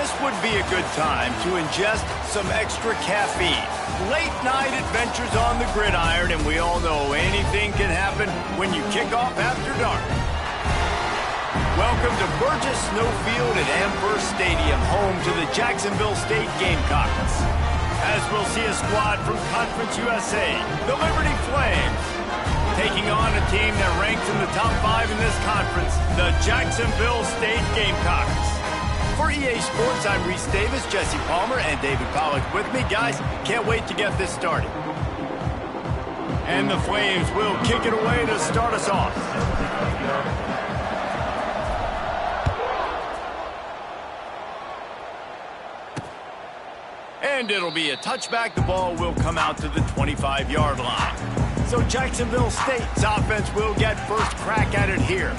This would be a good time to ingest some extra caffeine. Late night adventures on the gridiron, and we all know anything can happen when you kick off after dark. Welcome to Burgess Snowfield at Amherst Stadium, home to the Jacksonville State Gamecocks. As we'll see a squad from Conference USA, the Liberty Flames, taking on a team that ranks in the top 5 in this conference, the Jacksonville State Gamecocks. For EA Sports, I'm Reese Davis, Jesse Palmer, and David Pollack with me. Guys, can't wait to get this started. And the Flames will kick it away to start us off. And it'll be a touchback. The ball will come out to the 25-yard line. So Jacksonville State's offense will get first crack at it here.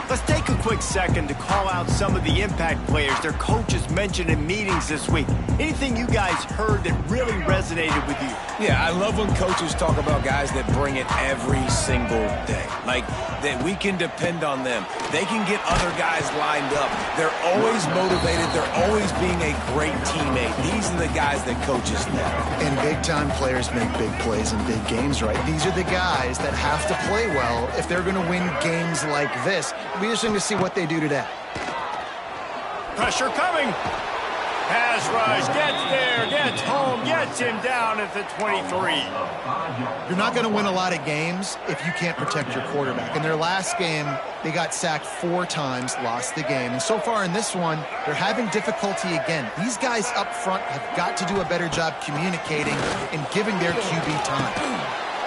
Let's take a quick second to call out some of the impact players their coaches mentioned in meetings this week. Anything you guys heard that really resonated with you? Yeah, I love when coaches talk about guys that bring it every single day. Like, that we can depend on them. They can get other guys lined up. They're always motivated. They're always being a great teammate. These are the guys that coaches love. And big-time players make big plays in big games, right? These are the guys that have to play well if they're going to win games like this. We're just going to see what they do today. Pressure coming. Pass rush, gets there, gets home, gets him down at the 23. You're not going to win a lot of games if you can't protect your quarterback. In their last game, they got sacked 4 times, lost the game. And so far in this one, they're having difficulty again. These guys up front have got to do a better job communicating and giving their QB time.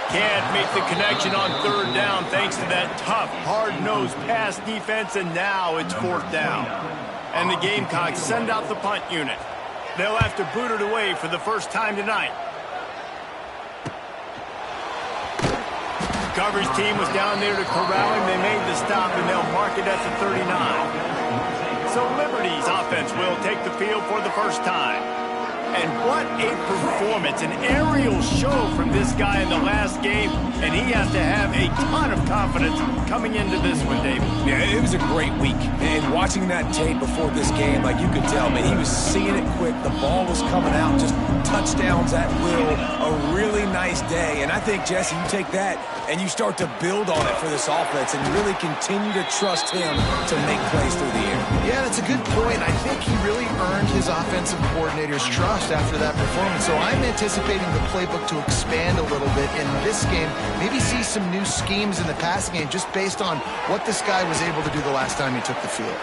Can't make the connection on 3rd down thanks to that tough, hard-nosed pass defense, and now it's 4th down. And the Gamecocks send out the punt unit. They'll have to boot it away for the first time tonight. Coverage team was down there to corral him. They made the stop, and they'll mark it at the 39. So Liberty's offense will take the field for the first time. And what a performance, an aerial show from this guy in the last game, and he has to have a ton of confidence coming into this one, David. Yeah, it was a great week. And watching that tape before this game, like you could tell, man, he was seeing it quick. The ball was coming out, just touchdowns at will. A really nice day. And I think, Jesse, you take that and you start to build on it for this offense and really continue to trust him to make plays through the air. Yeah, that's a good point. I think he really earned his offensive coordinator's trust after that performance. So I'm anticipating the playbook to expand a little bit in this game. Maybe see some new schemes in the passing game just based on what this guy was able to do the last time he took the field.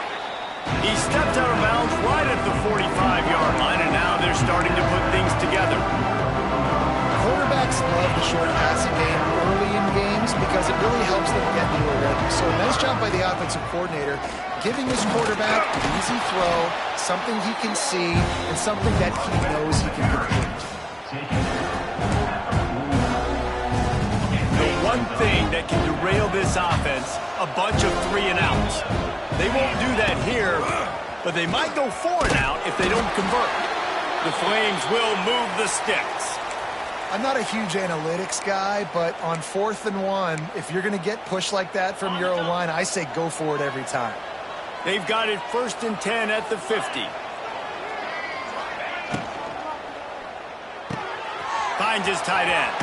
He stepped out of bounds right at the 45-yard line, and now they're starting to put things together. Quarterbacks love the short passing game early in games because it really helps them get into a rhythm. So a nice job by the offensive coordinator, giving his quarterback an easy throw, something he can see, and something that he knows he can complete. The one thing that can derail this offense, a bunch of 3-and-outs. They won't do that here, but they might go 4-and-out if they don't convert. The Flames will move the sticks. I'm not a huge analytics guy, but on 4th and 1, if you're going to get pushed like that from your O-line, I say go for it every time. They've got it 1st and 10 at the 50. Finds his tight end.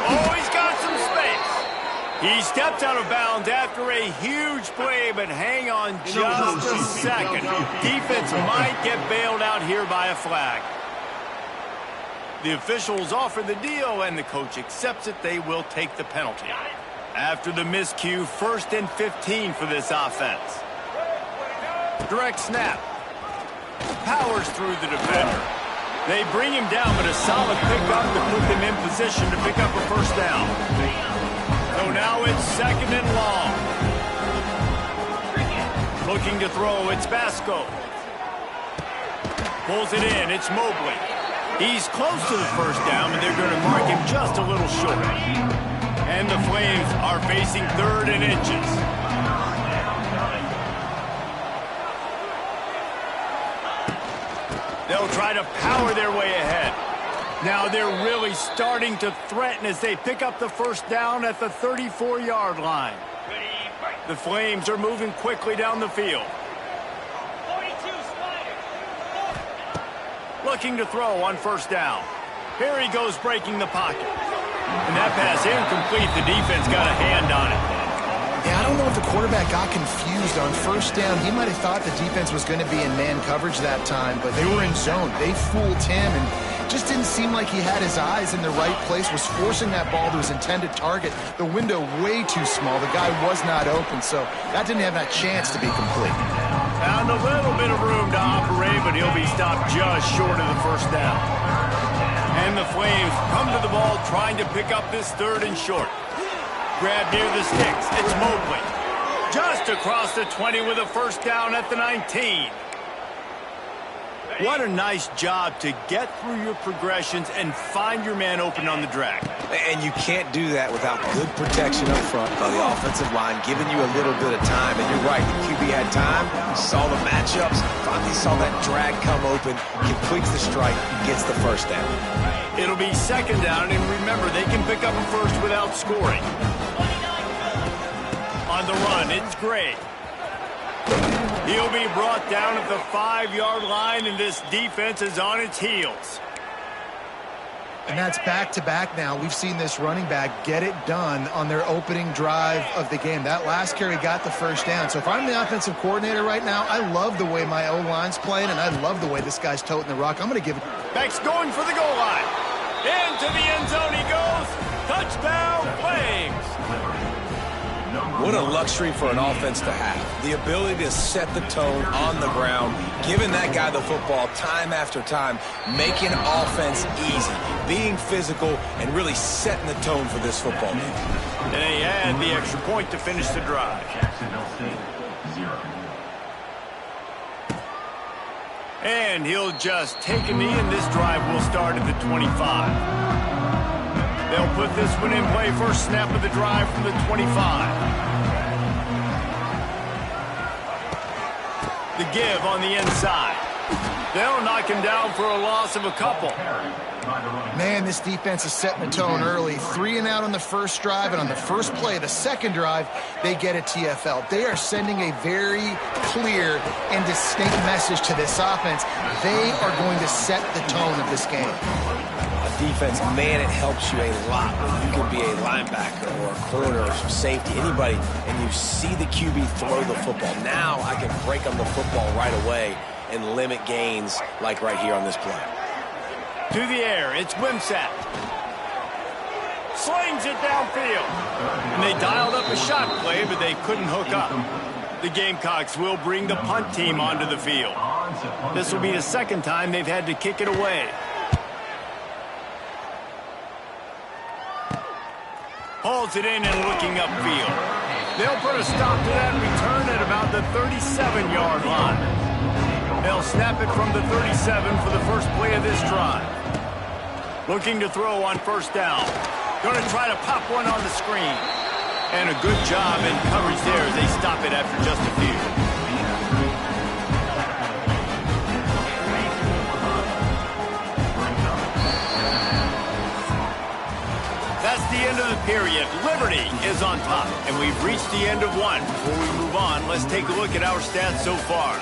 Oh, he's got some space. He stepped out of bounds after a huge play, but hang on just a second. Defense might get bailed out here by a flag. The officials offer the deal, and the coach accepts it. They will take the penalty. After the miscue, 1st and 15 for this offense. Direct snap. Powers through the defender. They bring him down, but a solid pickup to put them in position to pick up a 1st down. So now it's 2nd and long. Looking to throw, it's Basco. Pulls it in, it's Mobley. He's close to the 1st down, but they're going to mark him just a little short. And the Flames are facing 3rd and inches. They'll try to power their way ahead. Now they're really starting to threaten as they pick up the 1st down at the 34-yard line. The Flames are moving quickly down the field. Looking to throw on first down. Here he goes breaking the pocket. And that pass incomplete. The defense got a hand on it. Yeah, I don't know if the quarterback got confused on first down. He might have thought the defense was going to be in man coverage that time, but they were in zone. They fooled him and just didn't seem like he had his eyes in the right place, was forcing that ball to his intended target. The window way too small. The guy was not open, so that didn't have that chance to be complete. Found a little bit of room to operate, but he'll be stopped just short of the first down. And the Flames come to the ball trying to pick up this third and short. Grab near the sticks. It's Mobley. Just across the 20 with a first down at the 19. What a nice job to get through your progressions and find your man open on the drag. And you can't do that without good protection up front by the offensive line, giving you a little bit of time. And you're right, the QB had time. He saw the matchups, finally saw that drag come open, completes the strike, gets the first down. It'll be second down, and remember, they can pick up a first without scoring. On the run, it's Gray. He'll be brought down at the 5-yard line, and this defense is on its heels. And that's back-to-back now. We've seen this running back get it done on their opening drive of the game. That last carry got the first down. So if I'm the offensive coordinator right now, I love the way my O-line's playing, and I love the way this guy's toting the rock. I'm going to give it. Beck's going for the goal line. Into the end zone he goes. Touchdown, Flames. What a luxury for an offense to have. The ability to set the tone on the ground, giving that guy the football time after time, making offense easy, being physical, and really setting the tone for this football game. And they add the extra point to finish the drive. And he'll just take a knee, and this drive will start at the 25. They'll put this one in play. First snap of the drive from the 25. The give on the inside. They'll knock him down for a loss of a couple. Man, this defense is setting the tone early. 3 and out on the first drive, and on the first play of the second drive, they get a TFL. They are sending a very clear and distinct message to this offense. They are going to set the tone of this game. Defense, man, it helps you a lot when you can be a linebacker or a corner or some safety, anybody, and you see the QB throw the football. Now I can break on the football right away and limit gains like right here on this play. To the air, it's Wimsatt. Slings it downfield. And they dialed up a shot play, but they couldn't hook up. The Gamecocks will bring the punt team onto the field. This will be the second time they've had to kick it away. Hauls it in and looking upfield. They'll put a stop to that return at about the 37-yard line. They'll snap it from the 37 for the first play of this drive. Looking to throw on first down. Going to try to pop one on the screen. And a good job in coverage there as they stop it after just a few. That's the end of the period. Liberty is on top, and we've reached the end of one. Before we move on, let's take a look at our stats so far.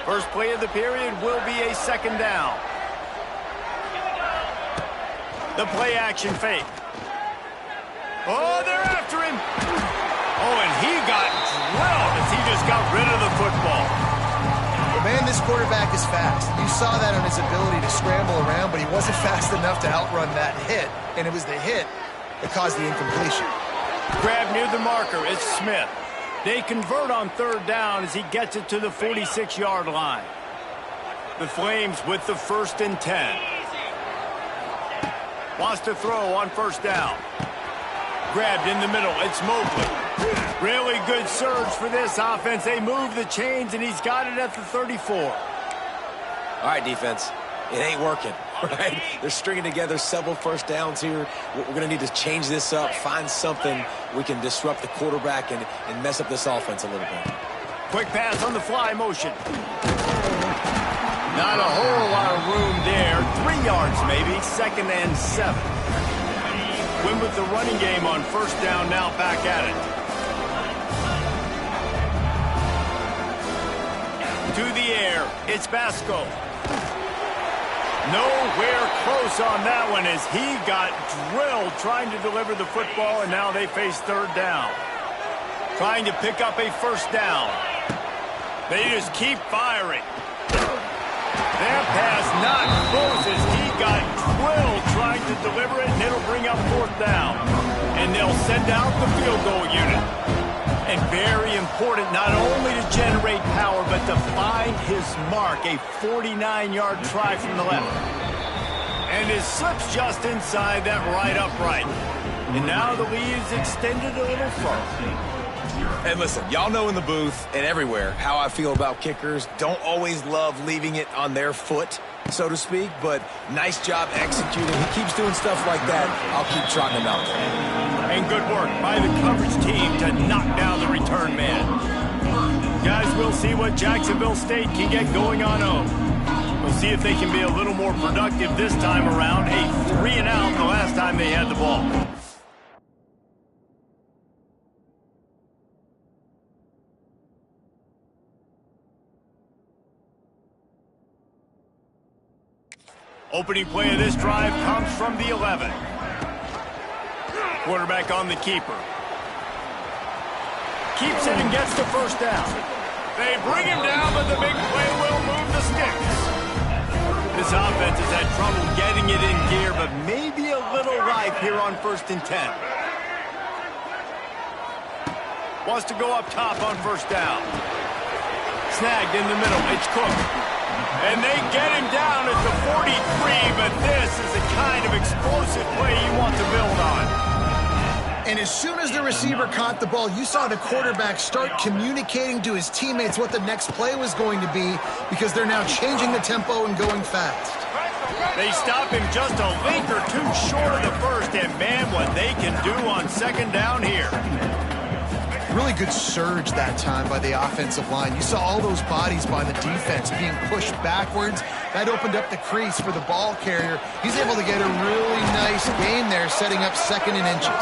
First play of the period will be a second down. The play action fake. Oh, they're after him. Oh, and he got drilled as he just got rid of the football. Man, this quarterback is fast. You saw that on his ability to scramble around, but he wasn't fast enough to outrun that hit. And it was the hit that caused the incompletion. Grab near the marker. It's Smith. They convert on third down as he gets it to the 46-yard line. The Flames with the 1st and 10. Wants to throw on first down. Grabbed in the middle. It's Mobley. Really good surge for this offense. They move the chains, and he's got it at the 34. All right, defense. It ain't working, right? They're stringing together several first downs here. We're going to need to change this up, find something we can disrupt the quarterback and mess up this offense a little bit. Quick pass on the fly motion. Not a whole lot of room there. 3 yards maybe, 2nd and 7. Win with the running game on first down, now back at it. to the air. It's Basco. Nowhere close on that one as he got drilled trying to deliver the football, and now they face third down. Trying to pick up a first down. They just keep firing. That pass not close as he got drilled trying to deliver it, and it'll bring up fourth down. And they'll send out the field goal unit. And very important not only to generate power, but to find his mark, a 49-yard try from the left. And it slips just inside that right upright. And now the lead is extended a little further. And listen, y'all know in the booth and everywhere how I feel about kickers. Don't always love leaving it on their foot, so to speak, but nice job executing. He keeps doing stuff like that. I'll keep trotting him out there. And good work by the coverage team to knock down the return man. Guys, we'll see what Jacksonville State can get going on home. We'll see if they can be a little more productive this time around. A 3-and-out the last time they had the ball. Opening play of this drive comes from the 11. Quarterback on the keeper. Keeps it and gets the first down. They bring him down, but the big play will move the sticks. This offense has had trouble getting it in gear, but maybe a little life here on 1st and 10. Wants to go up top on first down. Snagged in the middle. It's Cook. And they get him down at the 43, but this is the kind of explosive play you want to build on. And as soon as the receiver caught the ball, you saw the quarterback start communicating to his teammates what the next play was going to be because they're now changing the tempo and going fast. They stop him just a link or two short of the first, and man, what they can do on second down here. Really good surge that time by the offensive line. You saw all those bodies by the defense being pushed backwards. That opened up the crease for the ball carrier. He's able to get a really nice gain there, setting up 2nd and inches.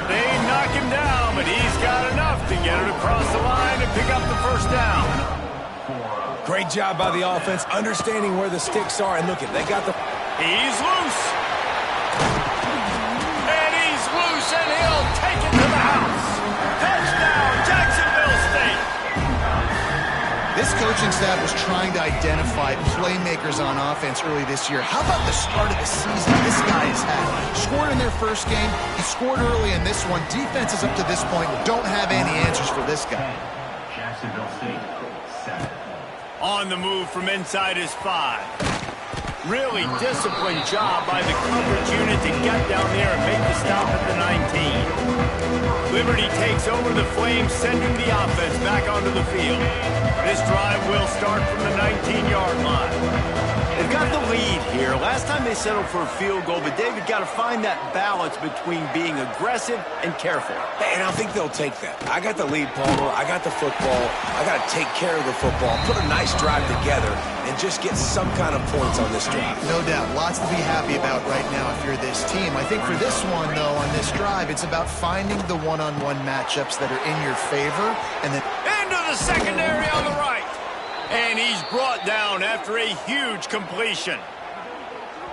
They knock him down, but he's got enough to get it across the line and pick up the first down. Great job by the offense, understanding where the sticks are. And look, they got the... He's loose. And he's loose, and he'll take it to the house. Touchdown, Jacksonville State. This coaching staff was trying to identify playmakers on offense early this year. How about the start of the season this guy has had? Scored in their first game. He scored early in this one. Defenses up to this point don't have any answers for this guy. Jacksonville State, 7. On the move from inside his 5. Really disciplined job by the coverage unit to get down there and make the stop at the 19. Liberty takes over the Flames, sending the offense back onto the field. This drive will start from the 19-yard line. They've got the lead here. Last time they settled for a field goal, but David got to find that balance between being aggressive and careful. And I think they'll take that. I got the lead, Palmer. I got the football. I got to take care of the football, put a nice drive together, and just get some kind of points on this drive. No doubt. Lots to be happy about right now if you're this team. I think for this one, though, on this drive, it's about finding the one-on-one matchups that are in your favor. And then into the secondary on the right. And he's brought down after a huge completion.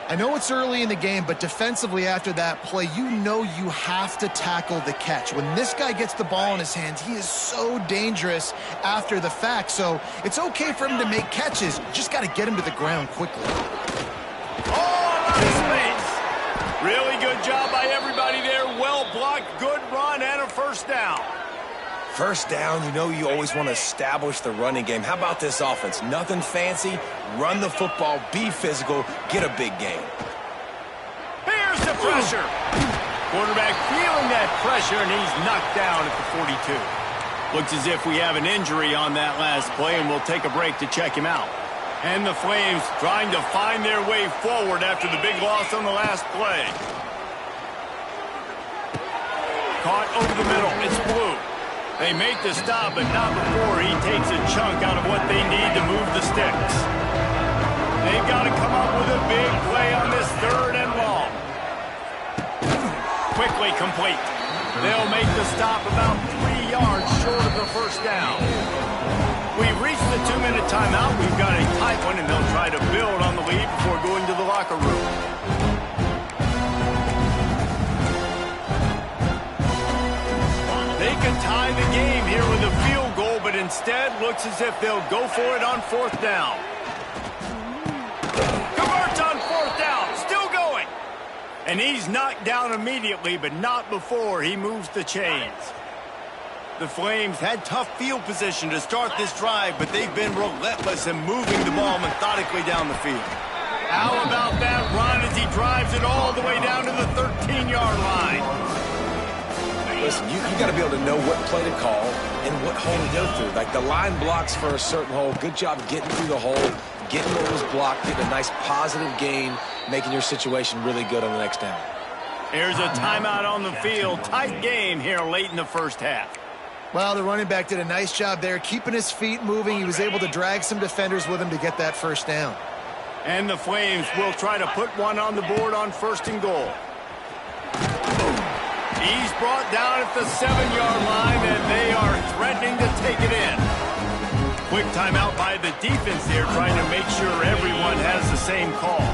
I know it's early in the game, but defensively after that play, you know you have to tackle the catch. When this guy gets the ball in his hands, he is so dangerous after the fact. So it's okay for him to make catches. Just got to get him to the ground quickly. Oh, out of space. Really good job by everybody there. Well blocked, good run, and a first down. First down, you know you always want to establish the running game. How about this offense? Nothing fancy. Run the football, be physical, get a big gain. Here's the pressure. Quarterback feeling that pressure, and he's knocked down at the 42. Looks as if we have an injury on that last play, and we'll take a break to check him out. And the Flames trying to find their way forward after the big loss on the last play. Caught over the middle. It's Blue. They make the stop, but not before he takes a chunk out of what they need to move the sticks. They've got to come up with a big play on this 3rd and long. Quickly complete. They'll make the stop about 3 yards short of the first down. We've reached the 2-minute timeout. We've got a tight one, and they'll try to build on the lead before going to the locker room. They could tie the game here with a field goal, but instead looks as if they'll go for it on 4th down. Converts on 4th down, still going. And he's knocked down immediately, but not before he moves the chains. The Flames had tough field position to start this drive, but they've been relentless in moving the ball methodically down the field. How about that run as he drives it all the way down to the 13-yard line? Listen, you got to be able to know what play to call and what hole to go through. Like the line blocks for a certain hole. Good job getting through the hole, getting what was blocked, getting a nice positive gain, making your situation really good on the next down. Here's a timeout on the field. Tight game here late in the first half. Well, the running back did a nice job there, keeping his feet moving. He was able to drag some defenders with him to get that 1st down. And the Flames will try to put one on the board on 1st and goal. He's brought down at the 7-yard line, and they are threatening to take it in. Quick timeout by the defense there, trying to make sure everyone has the same call.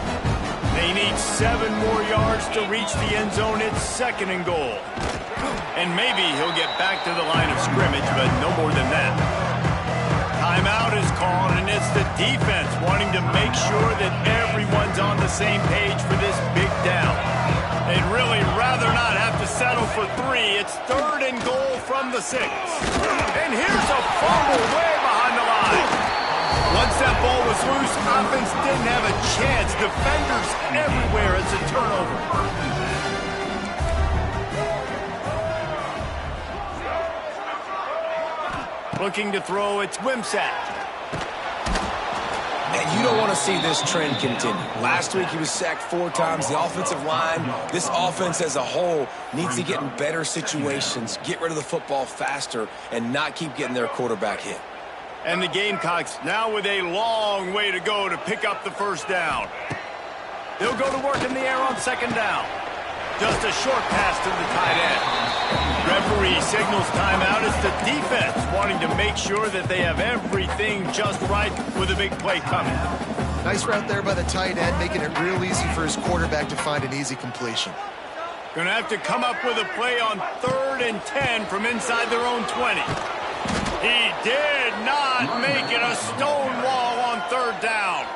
They need 7 more yards to reach the end zone. It's 2nd and goal. And maybe he'll get back to the line of scrimmage, but no more than that. Timeout is called, and it's the defense wanting to make sure that everyone's on the same page for this big down. They'd really rather not have to settle for 3. It's 3rd and goal from the 6. And here's a fumble way behind the line. Once that ball was loose, offense didn't have a chance. Defenders everywhere. It's a turnover. Looking to throw, it's Wimsatt. Man, you don't want to see this trend continue. Last week he was sacked 4 times. The offensive line, this offense as a whole, needs to get in better situations, get rid of the football faster, and not keep getting their quarterback hit. And the Gamecocks now with a long way to go to pick up the 1st down. They'll go to work in the air on 2nd down. Just a short pass to the tight end. Referee signals timeout as the defense wanting to make sure that they have everything just right with a big play coming. Nice route there by the tight end, making it real easy for his quarterback to find an easy completion. Going to have to come up with a play on 3rd and 10 from inside their own 20. He did not make it a stone wall on 3rd down.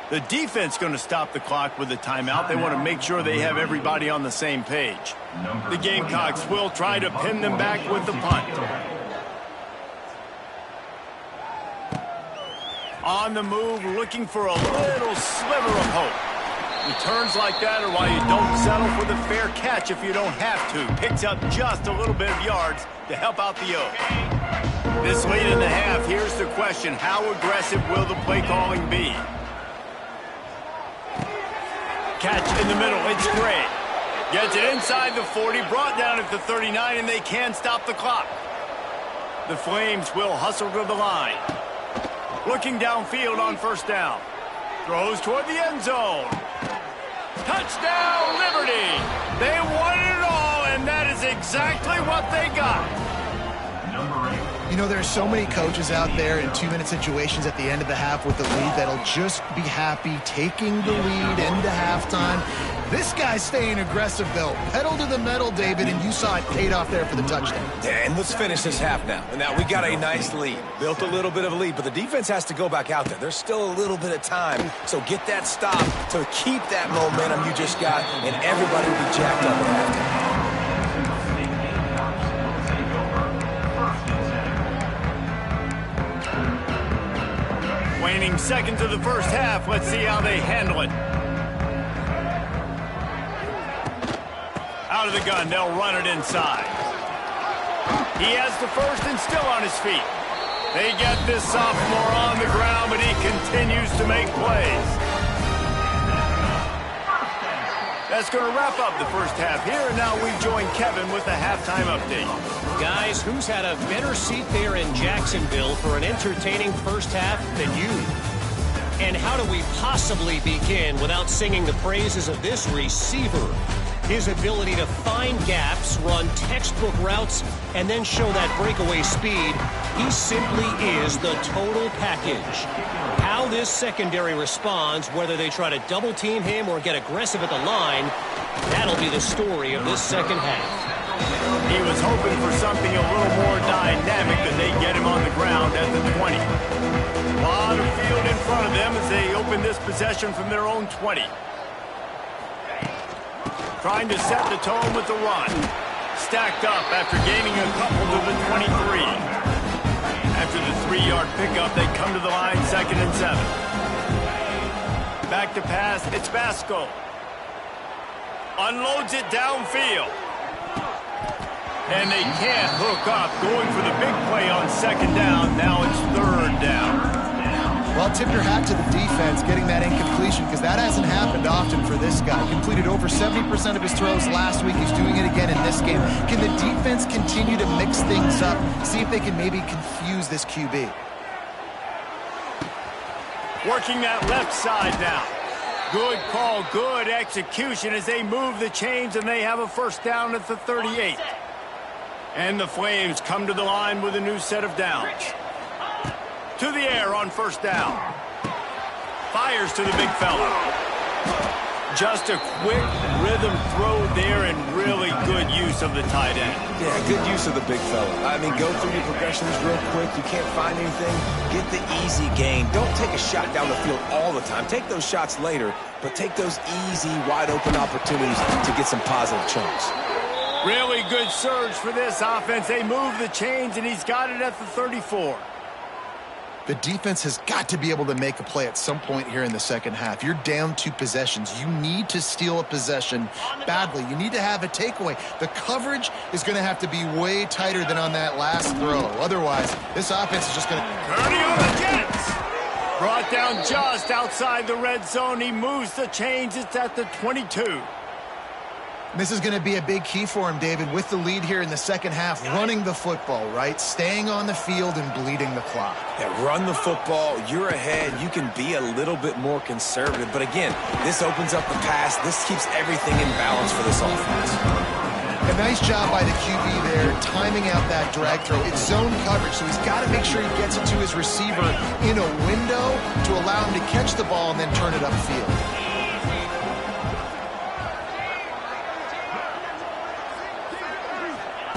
The defense going to stop the clock with a timeout. They want to make sure they have everybody on the same page. The Gamecocks will try to pin them back with the punt. On the move, looking for a little sliver of hope. Returns like that are why you don't settle for the fair catch if you don't have to. Picks up just a little bit of yards to help out the Oaks. This late in the half, here's the question. How aggressive will the play calling be? Catch in the middle, it's great. Gets it inside the 40, brought down at the 39, and they can stop the clock. The Flames will hustle to the line. Looking downfield on 1st down. Throws toward the end zone. Touchdown, Liberty! They wanted it all, and that is exactly what they got. You know, there's so many coaches out there in 2-minute situations at the end of the half with the lead that'll just be happy taking the lead into halftime. This guy's staying aggressive, though. Pedal to the metal, David, and you saw it paid off there for the touchdown. Yeah, and let's finish this half now. And now we got a nice lead. Built a little bit of a lead, but the defense has to go back out there. There's still a little bit of time, so get that stop to keep that momentum you just got, and everybody will be jacked up at halftime. Waning seconds of the first half. Let's see how they handle it. Out of the gun, they'll run it inside. He has the first and still on his feet. They get this sophomore on the ground, but he continues to make plays. That's going to wrap up the first half here, and now we join Kevin with the halftime update. Guys, who's had a better seat there in Jacksonville for an entertaining first half than you? And how do we possibly begin without singing the praises of this receiver? His ability to find gaps, run textbook routes, and then show that breakaway speed, he simply is the total package. How this secondary responds, whether they try to double-team him or get aggressive at the line, that'll be the story of this second half. He was hoping for something a little more dynamic than they get him on the ground at the 20. A lot of field in front of them as they open this possession from their own 20. Trying to set the tone with the run. Stacked up after gaining a couple to the 23. After the 3-yard pickup, they come to the line 2nd and 7. Back to pass, it's Basco. Unloads it downfield. And they can't hook up, going for the big play on 2nd down. Now it's 3rd down. Well, tip your hat to the defense getting that incompletion, because that hasn't happened often for this guy. Completed over 70% of his throws last week. He's doing it again in this game. Can the defense continue to mix things up? See if they can maybe confuse this QB. Working that left side now. Good call, good execution as they move the chains, and they have a 1st down at the 38. And the Flames come to the line with a new set of downs. To the air on 1st down. Fires to the big fella. Just a quick rhythm throw there and really good use of the tight end. Yeah, good use of the big fella. I mean, go through your progressions real quick. You can't find anything. Get the easy gain. Don't take a shot down the field all the time. Take those shots later, but take those easy, wide-open opportunities to get some positive chunks. Really good surge for this offense. They move the chains, and he's got it at the 34. The defense has got to be able to make a play at some point here in the second half. You're down 2 possessions. You need to steal a possession badly. You need to have a takeaway. The coverage is going to have to be way tighter than on that last throw. Otherwise, this offense is just going to... Turning on the Jets. Brought down just outside the red zone. He moves the chains. It's at the 22. This is going to be a big key for him, David, with the lead here in the second half. Running the football, right? Staying on the field and bleeding the clock. Yeah, run the football. You're ahead. You can be a little bit more conservative. But again, this opens up the pass. This keeps everything in balance for this offense. A nice job by the QB there, timing out that drag throw. It's zone coverage, so he's got to make sure he gets it to his receiver in a window to allow him to catch the ball and then turn it upfield.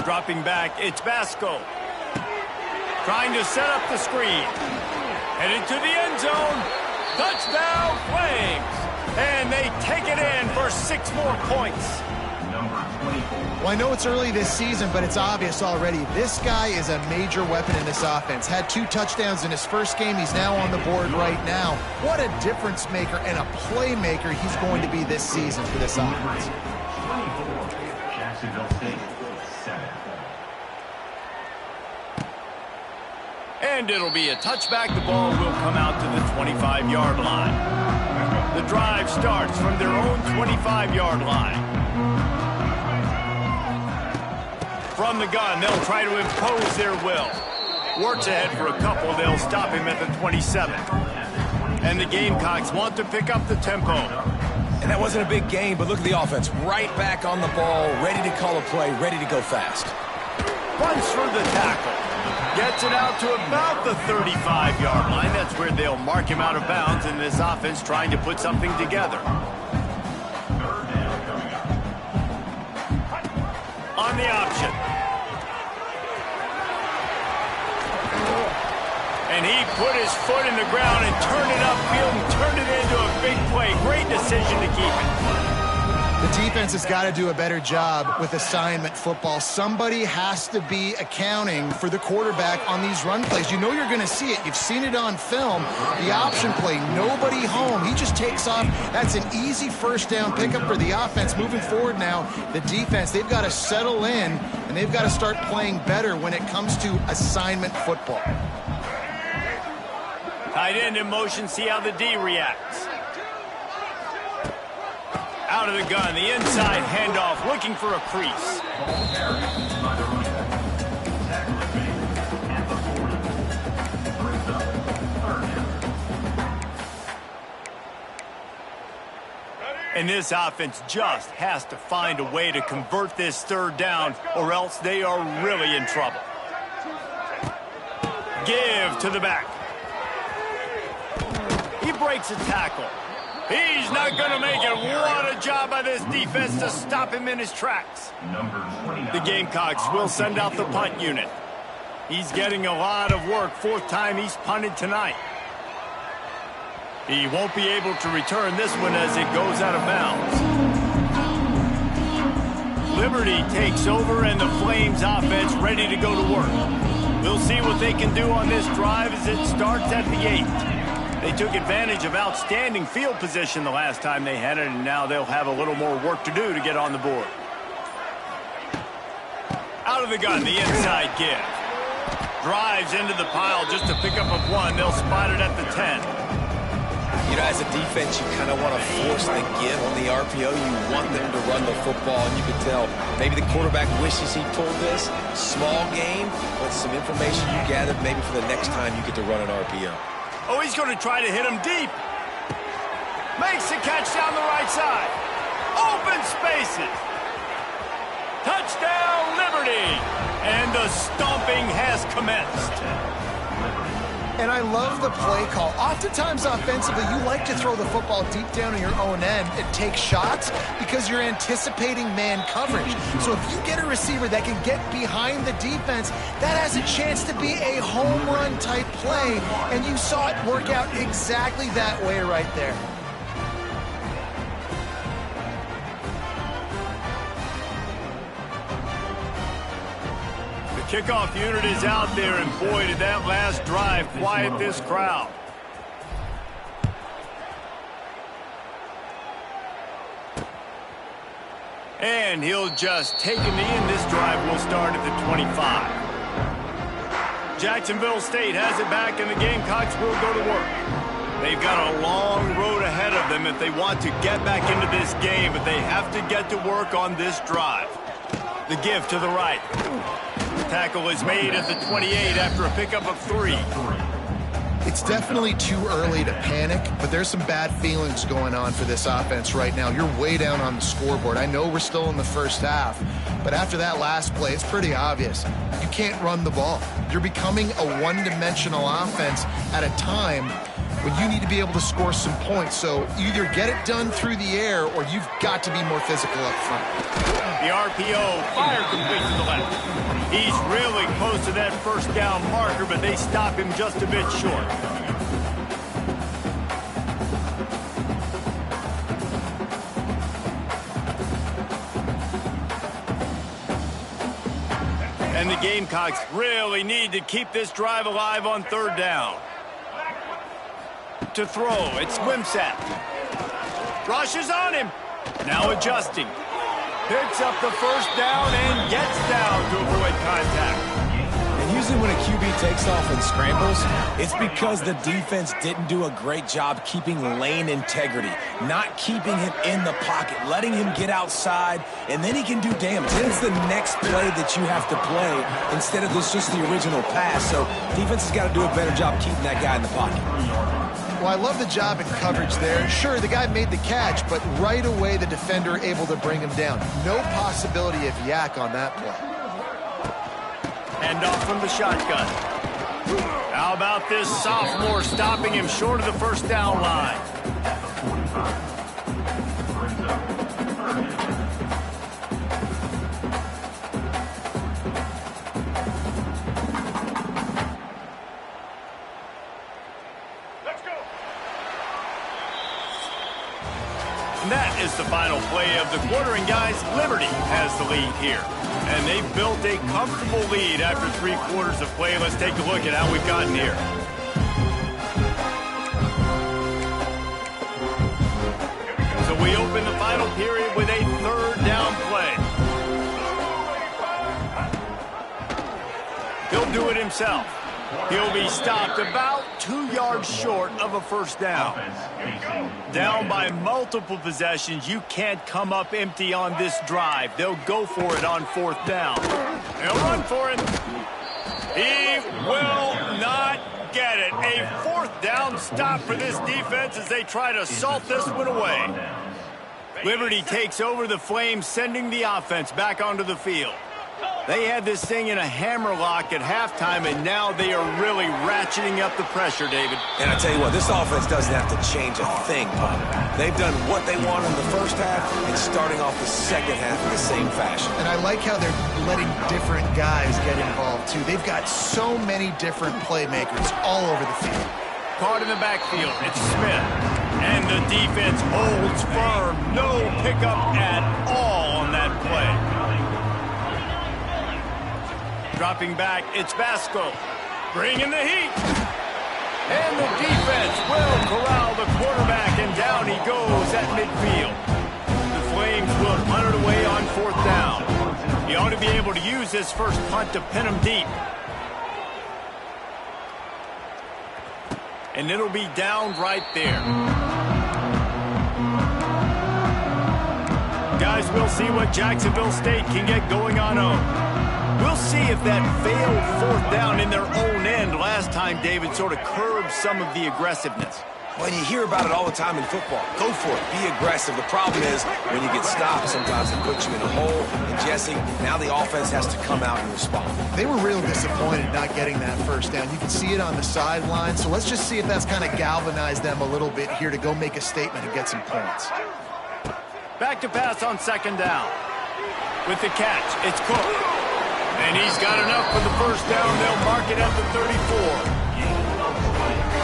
Dropping back, it's Basco. Trying to set up the screen. Headed to the end zone. Touchdown, Flames. And they take it in for 6 more points. Well, I know it's early this season, but it's obvious already. This guy is a major weapon in this offense. Had 2 touchdowns in his first game. He's now on the board right now. What a difference maker and a playmaker he's going to be this season for this offense. Jacksonville State, 7. And it'll be a touchback. The ball will come out to the 25-yard line. The drive starts from their own 25-yard line. From the gun, they'll try to impose their will. Works ahead for a couple. They'll stop him at the 27. And the Gamecocks want to pick up the tempo. And that wasn't a big gain, but look at the offense. Right back on the ball, ready to call a play, ready to go fast. Runs for the tackle. Gets it out to about the 35-yard line. That's where they'll mark him out of bounds in this offense trying to put something together. On the option. And he put his foot in the ground and turned it upfield and turned it into a big play. Great decision to keep it. The defense has got to do a better job with assignment football. Somebody has to be accounting for the quarterback on these run plays. You know you're going to see it. You've seen it on film. The option play, nobody home. He just takes off. That's an easy 1st down pickup for the offense. Moving forward now, the defense, they've got to settle in, and they've got to start playing better when it comes to assignment football. Tight end in motion, see how the D reacts. Out of the gun, the inside handoff, looking for a crease. And this offense just has to find a way to convert this third down, or else they are really in trouble. Give to the back. He breaks a tackle. He's not going to make it. What a job by this defense to stop him in his tracks. The Gamecocks will send out the punt unit. He's getting a lot of work. Fourth time he's punted tonight. He won't be able to return this one as it goes out of bounds. Liberty takes over and the Flames offense ready to go to work. We'll see what they can do on this drive as it starts at the 8. They took advantage of outstanding field position the last time they had it, and now they'll have a little more work to do to get on the board. Out of the gun, the inside give. Drives into the pile just to pick up a 1. They'll spot it at the 10. You know, as a defense, you kind of want to force the give on the RPO. You want them to run the football, and you can tell maybe the quarterback wishes he pulled this. Small game, but some information you gathered maybe for the next time you get to run an RPO. Oh, he's going to try to hit him deep. Makes the catch down the right side. Open spaces. Touchdown, Liberty. And the stomping has commenced. And I love the play call. Oftentimes offensively, you like to throw the football deep down on your own end and take shots because you're anticipating man coverage. So if you get a receiver that can get behind the defense, that has a chance to be a home run type play. And you saw it work out exactly that way right there. Kickoff unit is out there, and boy, did that last drive quiet this crowd. And he'll just take a knee, and this drive will start at the 25. Jacksonville State has it back, and the Gamecocks will go to work. They've got a long road ahead of them if they want to get back into this game, but they have to get to work on this drive. The give to the right. Tackle is made at the 28 after a pickup of 3. It's definitely too early to panic, but there's some bad feelings going on for this offense right now. You're way down on the scoreboard. I know we're still in the first half, but after that last play, it's pretty obvious. You can't run the ball. You're becoming a one-dimensional offense at a time when you need to be able to score some points. So either get it done through the air or you've got to be more physical up front. The RPO fire complete to the left. He's really close to that first down marker, but they stop him just a bit short. And the Gamecocks really need to keep this drive alive on third down. To throw, it's Wimsatt. Rushes on him. Now adjusting. Picks up the first down and gets down to avoid contact. And usually when a QB takes off and scrambles, it's because the defense didn't do a great job keeping lane integrity, not keeping him in the pocket, letting him get outside, and then he can do damage. Then it's the next play that you have to play instead of just the original pass. So defense has got to do a better job keeping that guy in the pocket. Well, I love the job in coverage there. Sure, the guy made the catch, but right away the defender able to bring him down. No possibility of yak on that play. Hand off from the shotgun. How about this sophomore stopping him short of the first down line? And that is the final play of the quarter, and guys, Liberty has the lead here. And they've built a comfortable lead after 3 quarters of play. Let's take a look at how we've gotten here. So we open the final period with a third down play. He'll do it himself. He'll be stopped about 2 yards short of a first down. Down by multiple possessions, you can't come up empty on this drive. They'll go for it on 4th down. They'll run for it. He will not get it. A 4th down stop for this defense as they try to salt this one away. Liberty takes over the Flames, sending the offense back onto the field. They had this thing in a hammerlock at halftime, and now they are really ratcheting up the pressure, David. And I tell you what, this offense doesn't have to change a thing, Paul. They've done what they want in the first half and starting off the second half in the same fashion. And I like how they're letting different guys get involved, too. They've got so many different playmakers all over the field. Caught in the backfield, it's Smith. And the defense holds firm. No pickup at all on that play. Dropping back, it's Vasco. Bringing the heat. And the defense will corral the quarterback, and down he goes at midfield. The Flames will punt it away on 4th down. He ought to be able to use this first punt to pin him deep. And it'll be down right there. Guys, we'll see what Jacksonville State can get going on home. We'll see if that failed 4th down in their own end last time, David, sort of curbed some of the aggressiveness. Well, you hear about it all the time in football. Go for it. Be aggressive. The problem is when you get stopped, sometimes it puts you in a hole. And, Jesse, now the offense has to come out and respond. They were real disappointed not getting that first down. You can see it on the sideline. So let's just see if that's kind of galvanized them a little bit here to go make a statement and get some points. Back to pass on 2nd down. With the catch, it's Cook. And he's got enough for the first down. They'll mark it at the 34.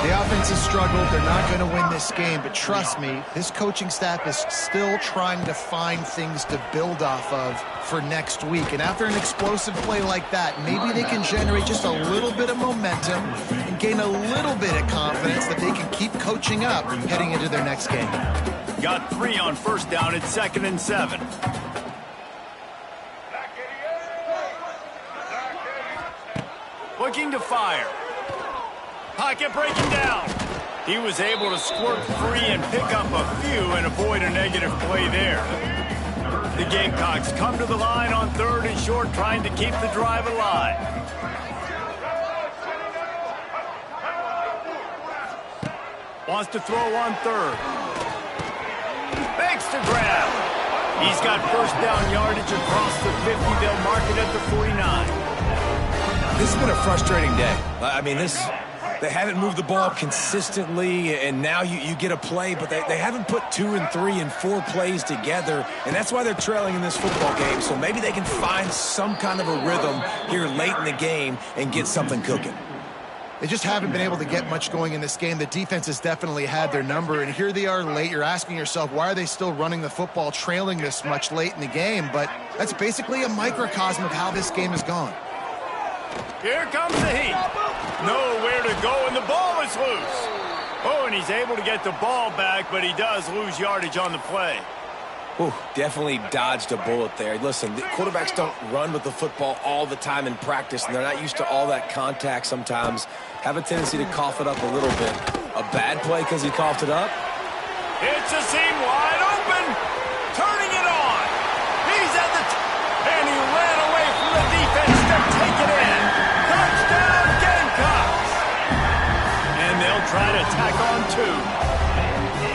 The offense has struggled. They're not going to win this game. But trust me, this coaching staff is still trying to find things to build off of for next week. And after an explosive play like that, maybe they can generate just a little bit of momentum and gain a little bit of confidence that they can keep coaching up heading into their next game. Got 3 on 1st down. It's 2nd and 7. Looking to fire. Pocket breaking down. He was able to squirt free and pick up a few and avoid a negative play there. The Gamecocks come to the line on 3rd and short, trying to keep the drive alive. Wants to throw on 3rd. Makes the grab. He's got first down yardage across the 50. They'll mark it at the 49. This has been a frustrating day. I mean, they haven't moved the ball consistently, and now you get a play, but they haven't put 2 and 3 and 4 plays together, and that's why they're trailing in this football game. So maybe they can find some kind of a rhythm here late in the game and get something cooking. They just haven't been able to get much going in this game. The defense has definitely had their number, and here they are late. You're asking yourself, why are they still running the football, trailing this much late in the game? But that's basically a microcosm of how this game has gone. Here comes the heat. Nowhere to go, and the ball is loose. Oh, and he's able to get the ball back, but he does lose yardage on the play. Ooh, definitely dodged a bullet there. Listen, the quarterbacks don't run with the football all the time in practice, and they're not used to all that contact sometimes. Have a tendency to cough it up a little bit. A bad play because he coughed it up? It's a seam wide open. Turning it on. He's at the and he ran away from the defense to take it in. Touchdown, Gamecocks. And they'll try to tack on 2.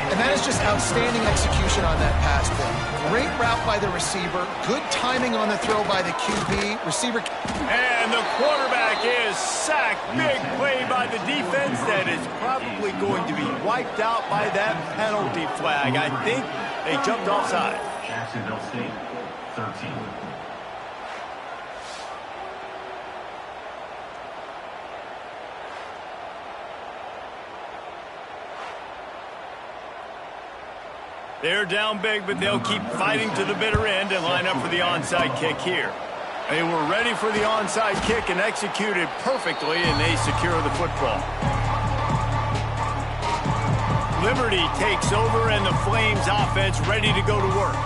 And that is just outstanding execution on that pass play. Great route by the receiver. Good timing on the throw by the QB. Receiver. And the quarterback is sacked. Big play by the defense that is probably going to be wiped out by that penalty flag. I think they jumped offside. Jacksonville State, 13. They're down big, but they'll keep fighting to the bitter end and line up for the onside kick here. They were ready for the onside kick and executed perfectly, and they secure the football. Liberty takes over, and the Flames offense ready to go to work.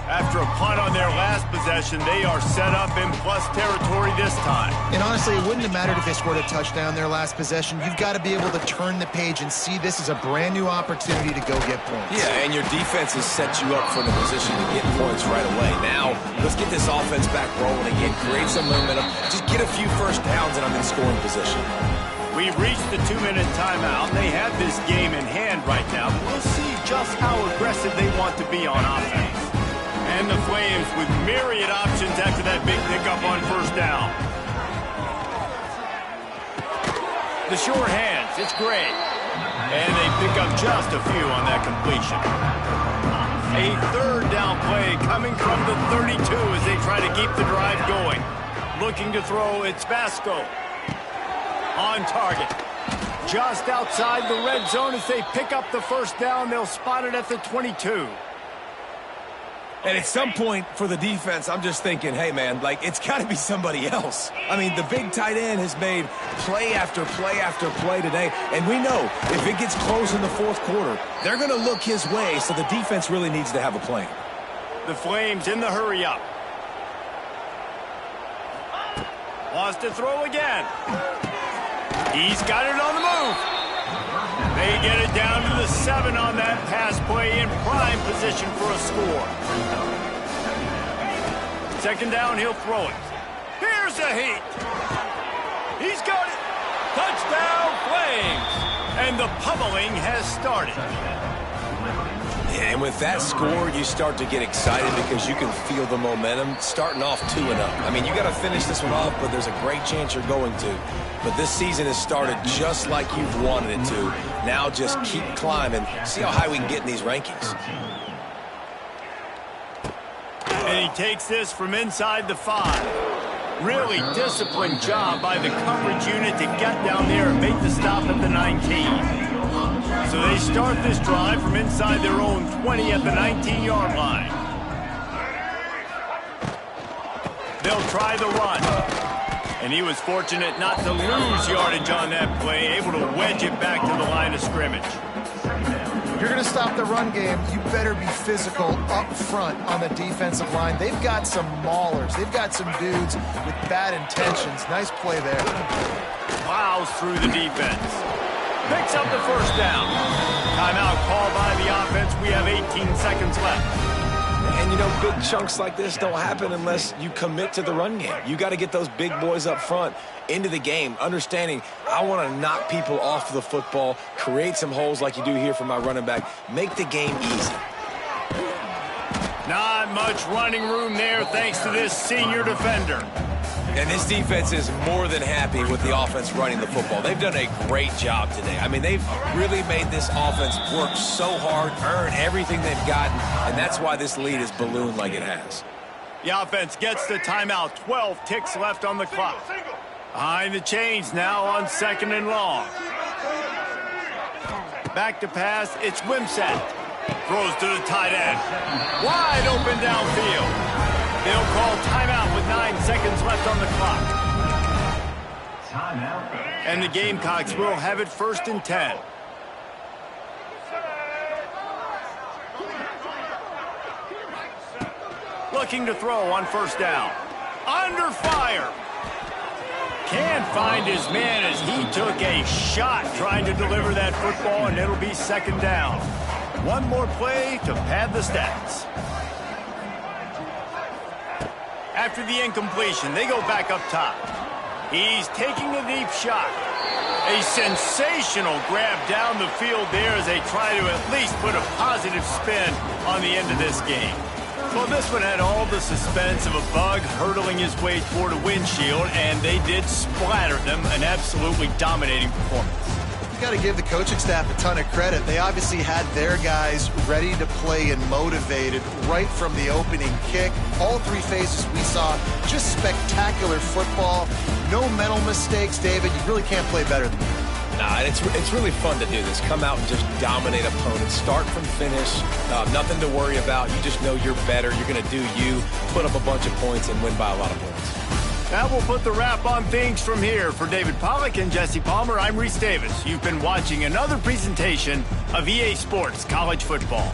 After a punt on their last possession, they are set up in plus territory this time. And honestly, it wouldn't have mattered if they scored a touchdown their last possession. You've got to be able to turn the page and see this as a brand new opportunity to go get points. Yeah, and your defense has set you up for the position to get points right away. Now, let's get this offense back rolling again, create some momentum, just get a few first downs, and I'm in scoring position. We We've reached the 2-minute timeout. They have this game in hand right now. We'll see just how aggressive they want to be on offense. And the Flames with myriad options after that big pickup on first down. The short hands, it's great. And they pick up just a few on that completion. A third down play coming from the 32 as they try to keep the drive going. Looking to throw, it's Vasco. On target. Just outside the red zone as they pick up the first down. They'll spot it at the 22. And at some point for the defense, I'm just thinking, hey, man, like, it's got to be somebody else. I mean, the big tight end has made play after play after play today. And we know if it gets close in the fourth quarter, they're going to look his way, so the defense really needs to have a plan. The Flames in the hurry up. Wants to throw again. He's got it on the move. They get it down to the 7 on that pass play in prime position for a score. Second down, he'll throw it. Here's a heat. He's got it. Touchdown, Flames. And the pummeling has started. Yeah, and with that score, you start to get excited because you can feel the momentum starting off 2-0. I mean, you got to finish this one off, but there's a great chance you're going to. But this season has started just like you've wanted it to. Now just keep climbing. See how high we can get in these rankings. And he takes this from inside the 5. Really disciplined job by the coverage unit to get down there and make the stop at the 19. So they start this drive from inside their own 20 at the 19-yard line. They'll try the run. And he was fortunate not to lose yardage on that play, able to wedge it back to the line of scrimmage. If you're going to stop the run game, you better be physical up front on the defensive line. They've got some maulers. They've got some dudes with bad intentions. Nice play there. Plows through the defense. Picks up the first down. Timeout called by the offense. We have 18 seconds left. And, you know, big chunks like this don't happen unless you commit to the run game. You got to get those big boys up front into the game, understanding I want to knock people off the football, create some holes like you do here for my running back, make the game easy. Not much running room there thanks to this senior defender. And this defense is more than happy with the offense running the football. They've done a great job today. I mean, they've really made this offense work so hard, earn everything they've gotten, and that's why this lead is ballooned like it has. The offense gets the timeout. 12 ticks left on the clock. Behind the chains now on 2nd and long. Back to pass, it's Wimsatt. Throws to the tight end. Wide open downfield. They'll call timeout with 9 seconds left on the clock. And the Gamecocks will have it 1st and 10. Looking to throw on first down. Under fire. Can't find his man as he took a shot trying to deliver that football, and it'll be 2nd down. One more play to pad the stats. After the incompletion, they go back up top. He's taking a deep shot. A sensational grab down the field there as they try to at least put a positive spin on the end of this game. Well, this one had all the suspense of a bug hurtling his way toward a windshield, and they did splatter them. An absolutely dominating performance. Got to give the coaching staff a ton of credit. They obviously had their guys ready to play and motivated right from the opening kick. All 3 phases we saw, just spectacular football. No mental mistakes, David. You really can't play better than that. Nah, it's really fun to do this. Come out and just dominate opponents. Start from finish. Nothing to worry about. You just know you're better. You're going to do you, put up a bunch of points, and win by a lot of points. That will put the wrap on things from here. For David Pollack and Jesse Palmer, I'm Reese Davis. You've been watching another presentation of EA Sports College Football.